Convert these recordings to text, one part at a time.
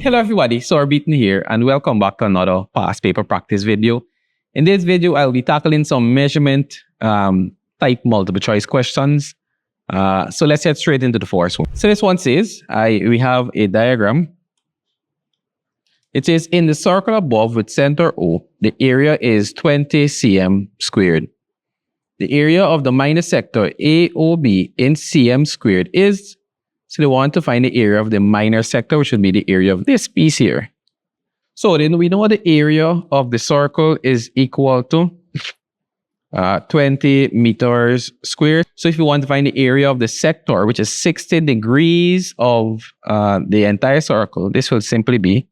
Hello everybody, Sorbeaten here and welcome back to another past paper practice video. In this video, I'll be tackling some measurement type multiple choice questions. So let's get straight into the first one. So this one says, we have a diagram. It says in the circle above with center O, the area is 20 cm squared. The area of the minor sector AOB in cm squared is, so they want to find the area of the minor sector, which would be the area of this piece here. So then we know the area of the circle is equal to 20 meters squared. So if you want to find the area of the sector, which is 60 degrees of the entire circle, this will simply be,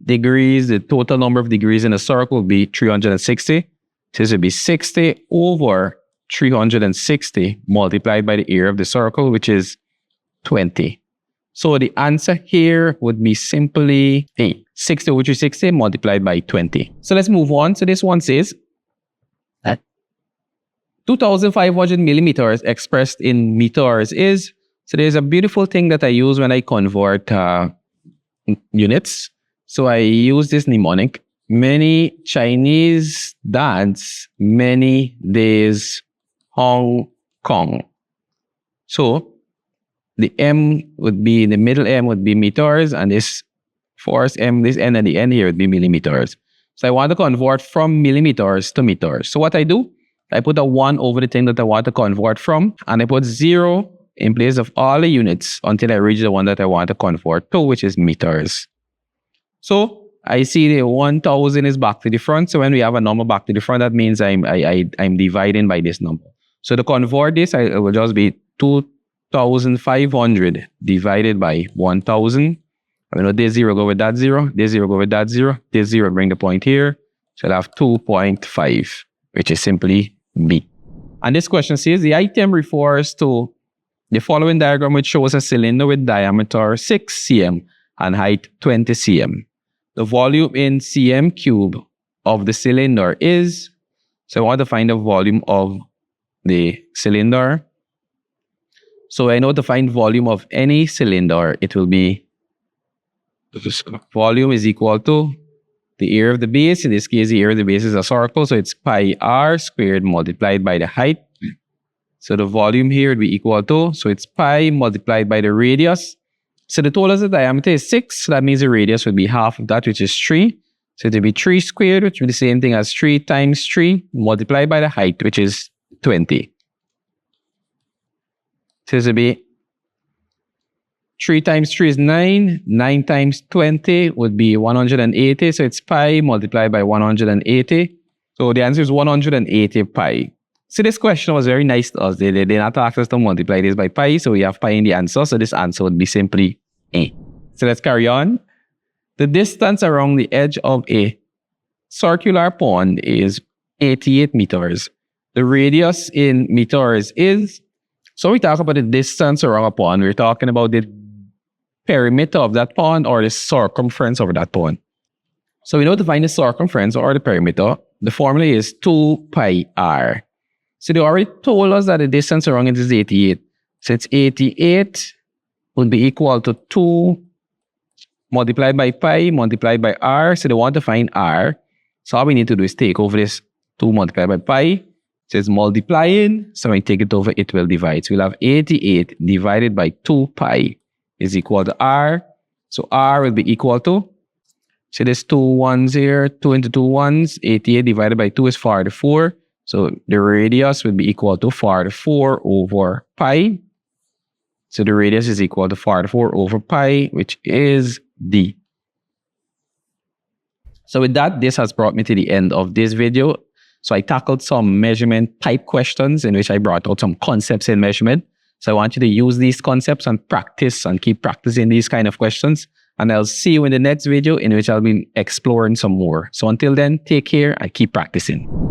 degrees, the total number of degrees in a circle will be 360. So this would be 60 over 360 multiplied by the area of the circle, which is 20. So the answer here would be simply 60 over 360 multiplied by 20. So let's move on. So this one says that 2,500 millimeters expressed in meters is, so there's a beautiful thing that I use when I convert units. So I use this mnemonic. Many Chinese dads, many days Hong Kong. So the M would be, the middle M would be meters, and this first M, this N at the end here would be millimeters. So I want to convert from millimeters to meters. So what I do, I put a 1 over the thing that I want to convert from, and I put 0 in place of all the units until I reach the one that I want to convert to, which is meters. So I see the 1,000 is back to the front. So when we have a number back to the front, that means I'm dividing by this number. So to convert this, it will just be 2,500 divided by 1,000. This 0 go with that 0. This 0 go with that 0. This 0 bring the point here. So I'll have 2.5, which is simply B. And this question says, the item refers to the following diagram, which shows a cylinder with diameter 6 cm and height 20 cm. The volume in cm cube of the cylinder is, so I want to find the volume of the cylinder. So I know to find volume of any cylinder, it will be, volume is equal to the area of the base. In this case, the area of the base is a circle, so it's pi r squared multiplied by the height. So the volume here would be equal to, so it's pi multiplied by the radius. So the total of the diameter is 6, so that means the radius would be half of that, which is 3. So it would be 3 squared, which would be the same thing as 3 times 3 multiplied by the height, which is 20. So this would be 3 times 3 is 9. 9 times 20 would be 180. So it's pi multiplied by 180. So the answer is 180 pi. So this question was very nice to us. They did not ask us to multiply this by pi. So we have pi in the answer. So this answer would be simply A. So let's carry on. The distance around the edge of a circular pond is 88 meters. The radius in meters is, so we talk about the distance around a pond. We're talking about the perimeter of that pond or the circumference of that pond. So we know to find the circumference or the perimeter, the formula is 2 pi r. So they already told us that the distance around it is 88. So it's 88 would be equal to 2 multiplied by pi multiplied by r. So they want to find r. So all we need to do is take over this 2 multiplied by pi. So it's multiplying. So when we take it over, it will divide. So we'll have 88 divided by 2 pi is equal to r. So r will be equal to, so there's 2 ones here, 2 into 2 ones. 88 divided by 2 is 44. So the radius would be equal to 44 over pi. So the radius is equal to 44 over pi, which is D. So with that, this has brought me to the end of this video. So I tackled some measurement type questions in which I brought out some concepts in measurement. So I want you to use these concepts and practice and keep practicing these kind of questions. And I'll see you in the next video in which I'll be exploring some more. So until then, take care and keep practicing.